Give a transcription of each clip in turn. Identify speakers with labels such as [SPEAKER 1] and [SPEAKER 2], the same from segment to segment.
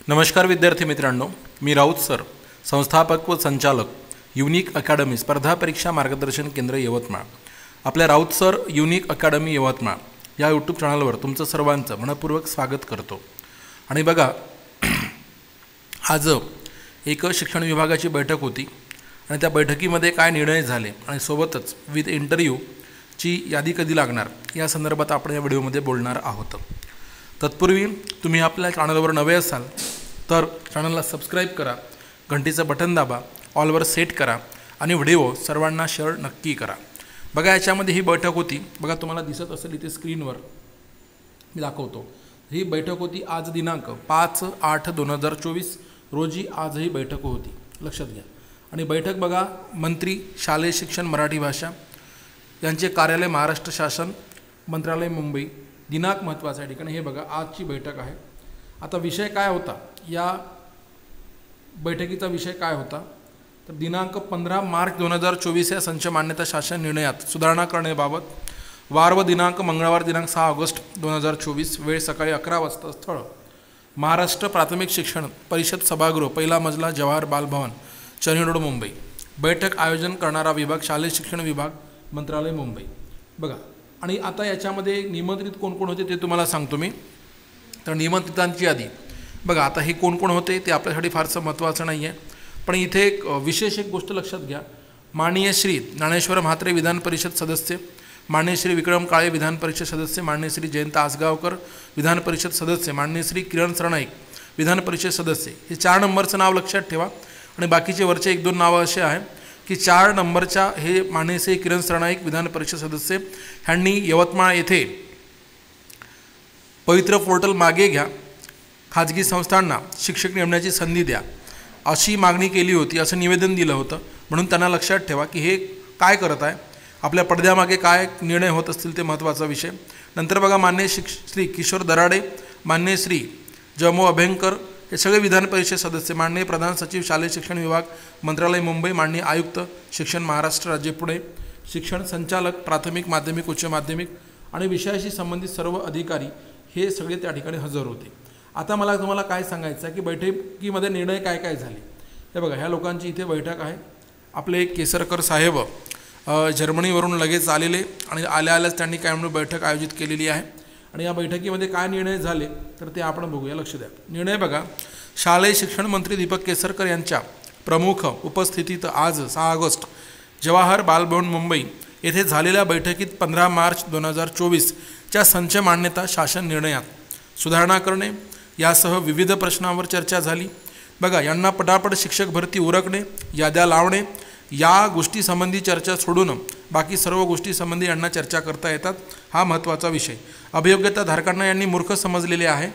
[SPEAKER 1] नमस्कार विद्यार्थी मित्रांनो, मी राऊत सर, संस्थापक व संचालक युनिक अकॅडमी स्पर्धा परीक्षा मार्गदर्शन केंद्र यवतमाळ. आपल्या Raut sir unique academy Yavatmal या यूट्यूब चॅनलवर तुमचं सर्वांचं मनपूर्वक स्वागत करतो. आणि बघा, आज एक शिक्षण विभागाची बैठक होती आणि त्या बैठकीमध्ये काय निर्णय झाले आणि सोबतच विथ इंटरव्ह्यूची यादी कधी लागणार या संदर्भात आपण या व्हिडिओमध्ये बोलणार आहोत. तत्पूर्वी तुम्ही आपल्या चॅनलवर नवे असाल तर चॅनलला सबस्क्राईब करा, घंटीचं बटन दाबा, ऑलवर सेट करा आणि व्हिडिओ सर्वांना शेअर नक्की करा. बघा, याच्यामध्ये ही बैठक होती. बघा, तुम्हाला दिसत असेल इथे स्क्रीनवर मी दाखवतो. ही बैठक होती आज दिनांक 5/8/2024 रोजी. आज ही बैठक होती, लक्षात घ्या. आणि बैठक बघा, मंत्री शालेय शिक्षण मराठी भाषा यांचे कार्यालय महाराष्ट्र शासन मंत्रालय मुंबई. दिनांक महत्त्वाचा आहे ठिकाणी. हे बघा, आजची बैठक आहे. आता विषय काय होता, या बैठकीचा विषय काय होता तर दिनांक 15 मार्च 2024 या संच मान्यता शासन निर्णयात सुधारणा करण्याबाबत वार व दिनांक मंगळवार दिनांक 6 ऑगस्ट 2024 वेळ सकाळी 11 वाजता. स्थळ महाराष्ट्र प्राथमिक शिक्षण परिषद सभागृह, पहिला मजला, जवाहर बालभवन, चर्नी रोड, मुंबई. बैठक आयोजन करणारा विभाग शालेय शिक्षण विभाग मंत्रालय मुंबई. बघा, आणि आता याच्यामध्ये निमंत्रित कोण कोण होते ते तुम्हाला सांगतो मी. तर निमंत्रितांची यादी बघा. आता हे कोण कोण होते ते आपल्यासाठी फारसं महत्त्वाचं नाही आहे, पण इथे एक विशेष गोष्ट लक्षात घ्या. माननीय श्री ज्ञानेश्वर म्हात्रे विधान परिषद सदस्य, माननीय श्री विक्रम काळे विधान परिषद सदस्य, माननीय श्री जयंत आसगावकर विधान परिषद सदस्य, माननीय श्री किरण सरनाईक विधान परिषद सदस्य. हे 4 नंबरचं नाव लक्षात ठेवा. आणि बाकीचे वरचे 1-2 नावं असे आहे की 4 नंबरच्या हे माननीय श्री किरण सरनाईक विधान परिषद सदस्य ह्यांनी यवतमाळ येथे पवित्र पोर्टल मागे घ्या, खाजगी संस्थांना शिक्षक नेमण्याची संधी द्या अशी मागणी केली होती, असं निवेदन दिलं होतं. म्हणून त्यांना लक्षात ठेवा की हे काय करत आहे, आपल्या पडद्यामागे काय निर्णय होत असतील ते महत्त्वाचा विषय. नंतर बघा, माननीय श्री किशोर दराडे, माननीय श्री जमो अभ्यंकर हे सगळे विधान परिषद सदस्य, माननीय प्रधान सचिव शालेय शिक्षण विभाग मंत्रालय मुंबई, माननीय आयुक्त शिक्षण महाराष्ट्र राज्य पुणे, शिक्षण संचालक प्राथमिक माध्यमिक उच्च माध्यमिक आणि विषयाशी संबंधित सर्व अधिकारी हे सगळे त्या ठिकाणी हजर होते. आता मला तुम्हाला काय सांगायचं आहे की बैठकीमध्ये निर्णय काय काय झाले. हे बघा, ह्या लोकांची इथे बैठक आहे. आपले केसरकर साहेब जर्मनीवरून लगेच आलेले आणि आल्याच त्यांनी काय म्हणून बैठक आयोजित केलेली आहे. आणि या बैठकीमध्ये काय निर्णय झाले तर ते आपण बघूया, लक्ष द्या. निर्णय बघा, शालेय शिक्षण मंत्री दीपक केसरकर यांच्या प्रमुख उपस्थितीत आज 6 ऑगस्ट जवाहर बालभवन मुंबई येथे झालेल्या बैठकीत 15 मार्च 2024च्या संच मान्यता शासन निर्णयात सुधारणा करणे यासह विविध प्रश्नांवर चर्चा झाली. बघा, यांना पटापट शिक्षक भरती उरकणे, याद्या लावणे या गोष्टीसंबंधी चर्चा सोडून बाकी सर्व गोष्टीसंबंधी यांना चर्चा करता येतात. हा महत्त्वाचा विषय. अभियोग्यताधारकांना यांनी मूर्ख समजलेले आहे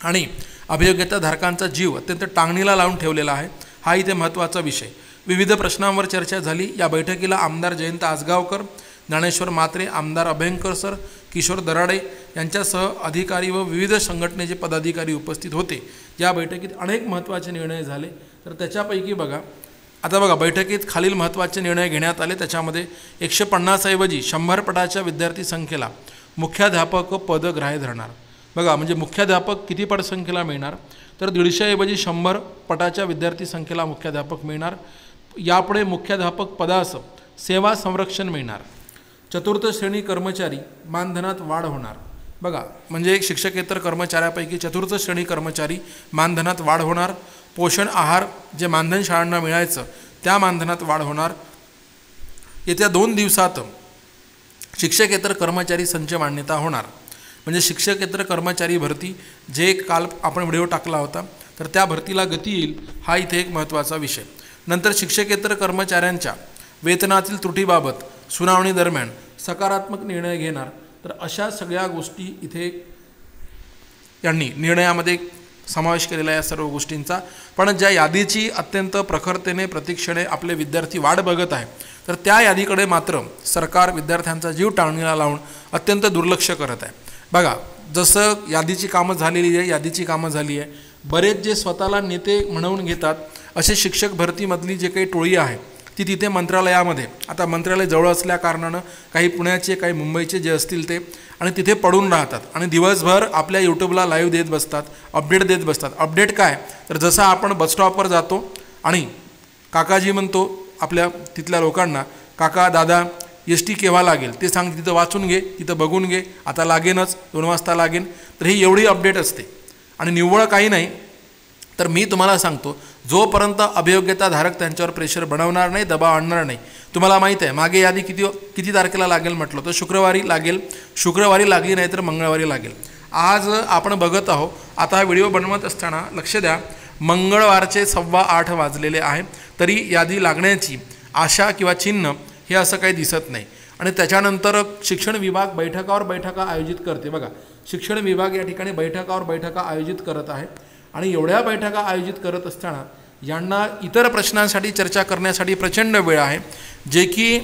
[SPEAKER 1] आणि अभियोग्यताधारकांचा जीव अत्यंत टांगणीला लावून ठेवलेला आहे. हा इथे महत्त्वाचा विषय. विविध प्रश्नांवर चर्चा झाली. या बैठकीला आमदार जयंत आसगावकर, ज्ञानेश्वर म्हात्रे, आमदार अभ्यंकर सर, किशोर दराडे यांच्यासह अधिकारी व विविध संघटनेचे पदाधिकारी उपस्थित होते. या बैठकीत अनेक महत्त्वाचे निर्णय झाले. तर त्याच्यापैकी बघा, आता बघा, बैठकीत खालील महत्त्वाचे निर्णय घेण्यात आले. त्याच्यामध्ये 150 ऐवजी 100 पटाच्या विद्यार्थी संख्येला मुख्याध्यापक पद ग्राह्य धरणार. बघा, म्हणजे मुख्याध्यापक किती पट संख्येला मिळणार तर 150 ऐवजी 100 पटाच्या विद्यार्थी संख्येला मुख्याध्यापक मिळणार. यापुढे मुख्याध्यापक पदास सेवा संरक्षण मिळणार. चतुर्थ श्रेणी कर्मचारी मानधनात वाढ होणार. बघा, म्हणजे एक शिक्षकेतर कर्मचाऱ्यापैकी चतुर्थ श्रेणी कर्मचारी मानधनात वाढ होणार. पोषण आहार जे मानधन शाळांना मिळायचं त्या मानधनात वाढ होणार. येत्या 2 दिवसात शिक्षकेतर कर्मचारी संच मान्यता होणार. म्हणजे शिक्षकेतर कर्मचारी भरती जे काल आपण व्हिडिओ टाकला होता तर त्या भरतीला गती येईल. हा इथे एक महत्त्वाचा विषय. नंतर शिक्षकेतर कर्मचाऱ्यांच्या वेतनातील त्रुटीबाबत सुनावणी दरम्यान सकारात्मक निर्णय घेणार. तर अशा सगळ्या गोष्टी इथे यांनी निर्णयामध्ये समावेश केलेला आहे, या सर्व गोष्टींचा. पण ज्या यादीची अत्यंत प्रखरतेने प्रतीक्षेने आपले विद्यार्थी वाट बघत आहे तर त्या यादीकडे मात्र सरकार विद्यार्थ्यांचा जीव टाळणीला लावून अत्यंत दुर्लक्ष करत आहे. बघा, जसं यादीची कामं झालेली आहे, बरेच जे स्वतःला नेते म्हणवून घेतात असे शिक्षक भरतीमधली जे काही टोळी आहे ती तिथे मंत्रालयामध्ये, आता मंत्रालय जवळ असल्या कारणानं काही पुण्याचे काही मुंबईचे जे असतील ते आणि तिथे पडून राहतात आणि दिवसभर आपल्या यूट्यूबला लाईव्ह देत बसतात, अपडेट देत बसतात. अपडेट काय, तर जसं आपण बसस्टॉपवर जातो आणि काकाजी म्हणतो आपल्या तिथल्या लोकांना, काका दादा एस टी केव्हा लागेल ते सांग, तिथं वाचून घे, तिथं बघून घे, आता लागेनच, 2 वाजता लागेन. तर ही एवढी अपडेट असते आणि निव्वळ काही नाही. तर मी तुम्हाला सांगतो, जोपर्यंत अभियोग्यताधारक त्यांच्यावर प्रेशर बनवणार नाही, दबाव आणणार नाही. तुम्हाला माहीत आहे मागे यादी किती तारखेला लागेल म्हटलं तर शुक्रवारी लागेल. शुक्रवारी लागली नाही तर मंगळवारी लागेल. आज आपण बघत आहोत, आता हा व्हिडिओ बनवत असताना लक्ष द्या, मंगळवारचे 8:15 वाजलेले आहे, तरी यादी लागण्याची आशा किंवा चिन्ह हे असं काही दिसत नाही. आणि त्याच्यानंतर शिक्षण विभाग बैठका आयोजित करते. बघा, शिक्षण विभाग या ठिकाणी बैठका आयोजित करत आहे आणि एवढ्या बैठका आयोजित करत असताना यांना इतर प्रश्नांसाठी चर्चा करण्यासाठी प्रचंड वेळ आहे, जे की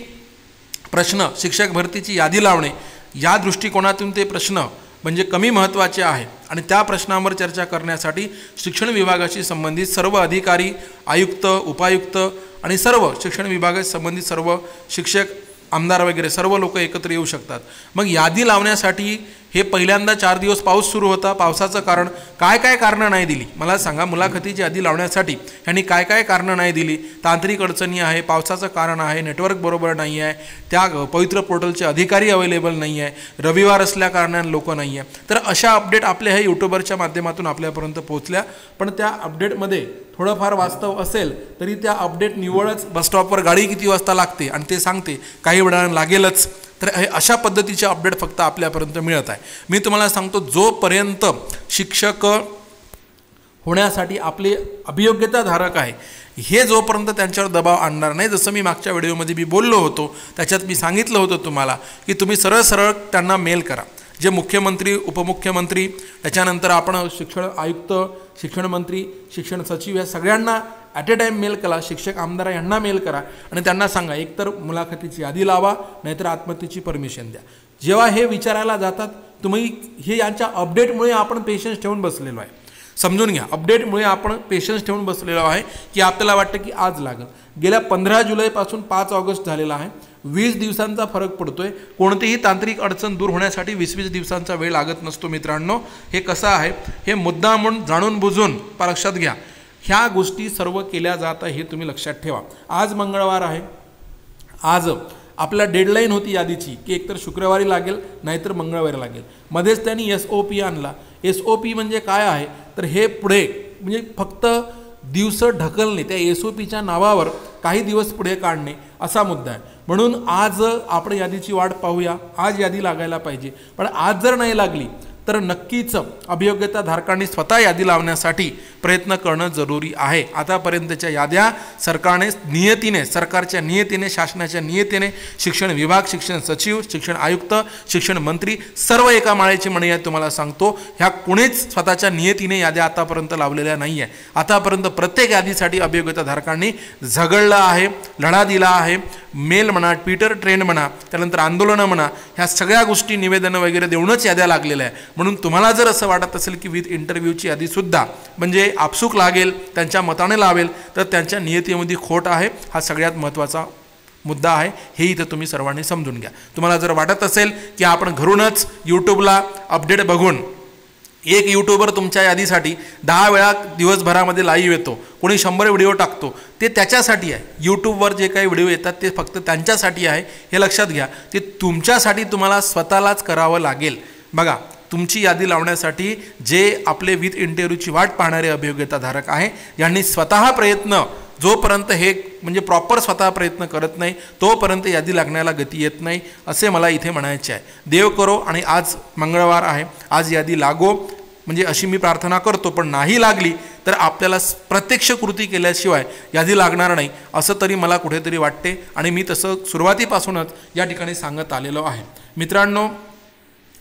[SPEAKER 1] प्रश्न शिक्षक भरतीची यादी लावणे या दृष्टिकोनातून ते प्रश्न म्हणजे कमी महत्त्वाचे आहे. आणि त्या प्रश्नांवर चर्चा करण्यासाठी शिक्षण विभागाशी संबंधित सर्व अधिकारी, आयुक्त, उपायुक्त आणि सर्व शिक्षण विभागाशी संबंधित सर्व शिक्षक, आमदार वगैरे सर्व लोक एकत्र येऊ शकतात. मग यादी लावण्यासाठी हे पहिल्यांदा 4 दिवस पाऊस सुरू होता. पावसाचं कारण काय कारणं नाही दिली मला सांगा. मुलाखतीची यादी लावण्यासाठी ह्यांनी काय कारणं नाही दिली. तांत्रिक अडचणी आहे, पावसाचं कारण आहे, नेटवर्क बरोबर नाही आहे, त्या पवित्र पोर्टलचे अधिकारी अवेलेबल नाही आहे, रविवार असल्या कारणाने लोक नाही आहे. तर अशा अपडेट आपल्या ह्या यूट्यूबरच्या माध्यमातून आपल्यापर्यंत पोहोचल्या. पण त्या अपडेटमध्ये थोडंफार वास्तव असेल तरी त्या अपडेट निव्वळच बसस्टॉपवर गाडी किती वाजता लागते आणि ते सांगते काही वेळानं लागेलच. तर हे अशा पद्धतीचे अपडेट फक्त आपल्यापर्यंत मिळत आहे. मी तुम्हाला सांगतो, जोपर्यंत शिक्षक होण्यासाठी आपले अभियोग्यताधारक आहे हे जोपर्यंत त्यांच्यावर दबाव आणणार नाही, जसं मी मागच्या व्हिडिओमध्ये मी बोललो होतो, त्याच्यात मी सांगितलं होतं तुम्हाला की तुम्ही सरळ त्यांना मेल करा. जे मुख्यमंत्री, उपमुख्यमंत्री, त्याच्यानंतर आपण शिक्षण आयुक्त, शिक्षण मंत्री, शिक्षण सचिव या सगळ्यांना ॲट ए टाईम मेल करा. शिक्षक आमदार यांना मेल करा आणि त्यांना सांगा, एकतर मुलाखतीची यादी लावा, नाहीतर आत्महत्येची परमिशन द्या. जेव्हा हे विचारायला जातात, तुम्ही हे यांच्या अपडेटमुळे आपण पेशन्स ठेवून बसलेलो आहे. समजून घ्या, अपडेटमुळे आपण पेशन्स ठेवून बसलेलो आहे की आपल्याला वाटतं की आज लागेल. गेल्या 15 जुलैपासून 5 ऑगस्ट झालेला आहे. 20 दिवसांचा फरक पडतोय. कोणतीही तांत्रिक अडचण दूर होण्यासाठी 20 दिवसांचा वेळ लागत नसतो मित्रांनो. हे कसं आहे, हे मुद्दा म्हणून जाणून बुजून लक्षात घ्या. ह्या गोष्टी सर्व केल्या जात आहे हे तुम्ही लक्षात ठेवा. आज मंगळवार आहे. आज आपला डेडलाईन होती यादीची की एकतर शुक्रवारी लागेल नाहीतर मंगळवारी लागेल. मध्येच त्यांनी SOP आणला. SOP म्हणजे काय आहे, तर हे पुढे म्हणजे फक्त दिवस ढकलणे, त्या SOPच्या नावावर काही दिवस पुढे काढणे असा मुद्दा आहे. म्हणून आज आपण यादीची वाट पाहूया. आज यादी लागायला पाहिजे. पण आज जर नाही लागली तर नक्कीच अभियोग्यताधारकांनी स्वतः यादी लावण्यासाठी प्रयत्न करणं जरुरी आहे. आतापर्यंतच्या याद्या सरकारने नियतीने, सरकारच्या नियतीने, शासनाच्या नियतीने, शिक्षण विभाग, शिक्षण सचिव, शिक्षण आयुक्त, शिक्षण मंत्री सर्व एका माळेची मणी आहे. तुम्हाला सांगतो, ह्या कुणीच स्वतःच्या नियतीने याद्या आतापर्यंत लावलेल्या नाही आहे. आतापर्यंत प्रत्येक यादीसाठी अभियोग्यताधारकांनी झगडलं आहे, लढा दिला आहे. मेल म्हणा, ट्विटर ट्रेंड म्हणा, त्यानंतर आंदोलनं म्हणा, ह्या सगळ्या गोष्टी निवेदनं वगैरे देऊनच याद्या लागलेल्या आहे. म्हणून तुम्हाला जर असं वाटत असेल की विथ इंटरव्ह्यूची यादीसुद्धा म्हणजे आपसूक लागेल, त्यांच्या मताने लावेल, तर त्यांच्या नियतीमध्ये खोट आहे. हा सगळ्यात महत्त्वाचा मुद्दा आहे. हे इथं तुम्ही सर्वांनी समजून घ्या. तुम्हाला जर वाटत असेल की आपण घरूनच यूट्यूबला अपडेट बघून, एक यूट्यूबर तुमच्या यादीसाठी 10 वेळा दिवसभरामध्ये लाईव्ह येतो, कोणी 100 व्हिडिओ टाकतो, ते त्याच्यासाठी आहे. यूट्यूबवर जे काही व्हिडिओ येतात ते फक्त त्यांच्यासाठी आहे, हे लक्षात घ्या. ते तुमच्यासाठी तुम्हाला स्वतःलाच करावं लागेल. बघा, तुमची यादी लावण्यासाठी जे आपले विथ इंटरव्ह्यूची वाट पाहणारे अभियोग्यताधारक आहे, यांनी स्वतः प्रयत्न, जोपर्यंत हे म्हणजे प्रॉपर स्वतः प्रयत्न करत नाही तोपर्यंत यादी लागण्याला गती येत नाही, असे मला इथे म्हणायचे आहे. देव करो आणि आज मंगळवार आहे, आज यादी लागो म्हणजे अशी मी प्रार्थना करतो. पण नाही लागली तर आपल्याला प्रत्यक्ष कृती केल्याशिवाय यादी लागणार नाही असं तरी मला कुठेतरी वाटते आणि मी तसं सुरुवातीपासूनच या ठिकाणी सांगत आलेलो आहे. मित्रांनो,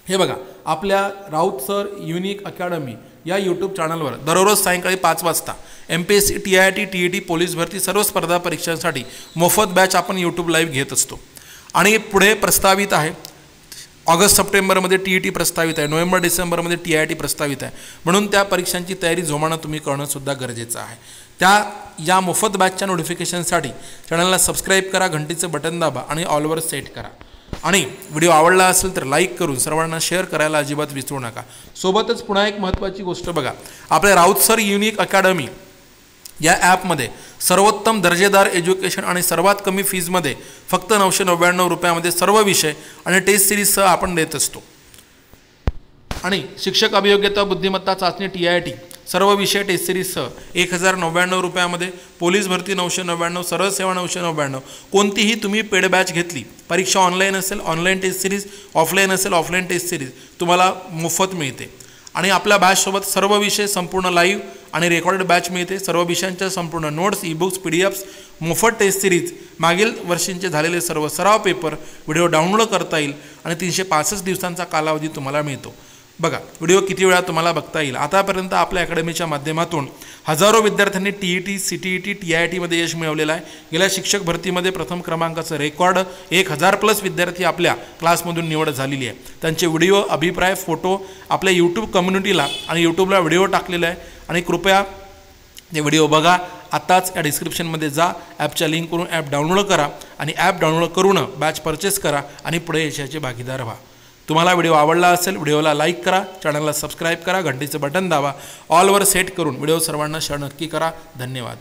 [SPEAKER 1] हे बघा, आपल्या राऊत सर युनिक अकॅडमी या यूट्यूब चॅनलवर दररोज सायंकाळी 5 वाजता MPSC, TIT, TET, पोलीस भरती सर्व स्पर्धा परीक्षांसाठी मोफत बॅच आपण यूट्यूब लाईव्ह घेत असतो. आणि पुढे प्रस्तावित आहे ऑगस्ट-सप्टेंबरमध्ये TET प्रस्तावित आहे, नोव्हेंबर-डिसेंबरमध्ये TIT प्रस्तावित आहे. म्हणून त्या परीक्षांची तयारी जोमानं तुम्ही करणंसुद्धा गरजेचं आहे. या मोफत बॅचच्या नोटिफिकेशनसाठी चॅनलला सबस्क्राईब करा, घंटीचं बटन दाबा आणि ऑलवर सेट करा. आणि व्हिडिओ आवडला असेल तर लाईक करून सर्वांना शेअर करायला अजिबात विसरू नका. सोबतच पुन्हा एक महत्त्वाची गोष्ट बघा, आपल्या राऊत सर युनिक अकॅडमी या ॲपमध्ये सर्वोत्तम दर्जेदार एज्युकेशन आणि सर्वात कमी फीजमध्ये फक्त 999 रुपयामध्ये सर्व विषय आणि टेस्ट सिरीजसह आपण देत असतो. आणि शिक्षक अभियोग्यता बुद्धिमत्ता चाचणी TIT सर्व विषय टेस्ट सिरीजसह 1099 रुपयामध्ये, पोलीस भरती 999, सरळ सेवा 999. कोणतीही तुम्ही पेड बॅच घेतली, परीक्षा ऑनलाईन असेल ऑनलाईन टेस्ट सिरीज, ऑफलाईन असेल ऑफलाईन टेस्ट सिरीज तुम्हाला मोफत मिळते. आणि आपल्या बॅचसोबत सर्व विषय संपूर्ण लाईव्ह आणि रेकॉर्डेड बॅच मिळते. सर्व विषयांच्या संपूर्ण नोट्स, ईबुक्स, PDFs, मोफत टेस्ट सिरीज, मागील वर्षींचे झालेले सर्व सराव पेपर, व्हिडिओ डाउनलोड करता येईल आणि 365 दिवसांचा कालावधी तुम्हाला मिळतो. बघा व्हिडिओ किती वेळा तुम्हाला बघता येईल. आतापर्यंत आपल्या अकॅडमीच्या माध्यमातून हजारो विद्यार्थ्यांनी TET, CTET, TITमध्ये यश मिळवलेलं आहे. गेल्या शिक्षक भरतीमध्ये प्रथम क्रमांकाचं रेकॉर्ड 1000+ विद्यार्थी आपल्या क्लासमधून निवड झालेली आहे. त्यांचे व्हिडिओ, अभिप्राय, फोटो आपल्या यूट्यूब कम्युनिटीला आणि यूट्यूबला व्हिडिओ टाकलेला आहे. आणि कृपया ते व्हिडिओ बघा. आत्ताच या डिस्क्रिप्शनमध्ये जा, ॲपच्या लिंकवरून ॲप डाउनलोड करा आणि ॲप डाउनलोड करून बॅच परचेस करा आणि पुढे यशाचे भागीदार व्हा. तुम्हाला व्हिडिओ आवडला असेल व्हिडिओला लाईक करा, चॅनलला सबस्क्राईब करा, घंटीचं बटन दाबा, ऑलवर सेट करून व्हिडिओ सर्वांना शेअर नक्की करा. धन्यवाद.